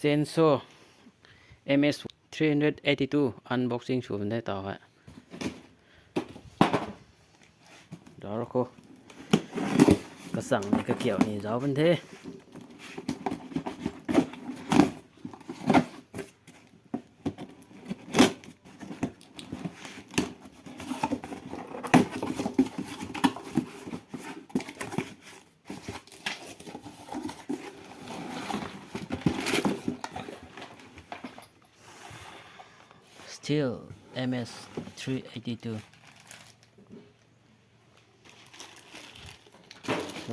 Sensor MS 382 unboxing chủ vấn đề tao hả đó rồi cô có sẵn cái kiểu này giáo vấn thế Stihl MS 382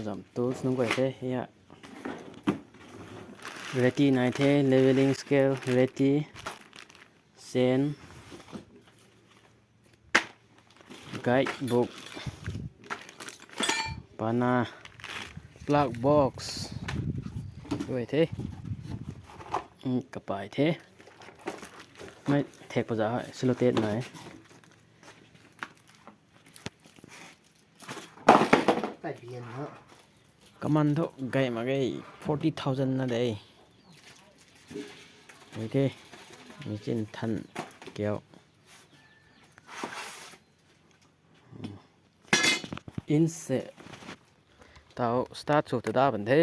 giảm tools nung quay thế ya ready này thế leveling scale ready sen guidebook pana plug box vậy thế cặp bài thếไม่แท็กภาษาสโลเตสไหนใกล้เพียนเนาะ ก็มันเท่าไกลมาไกล40,000นะเด้โอเคมีเช่นทันเกี่ยวอินเสตเตาสตาร์ทสูตรดาบันเท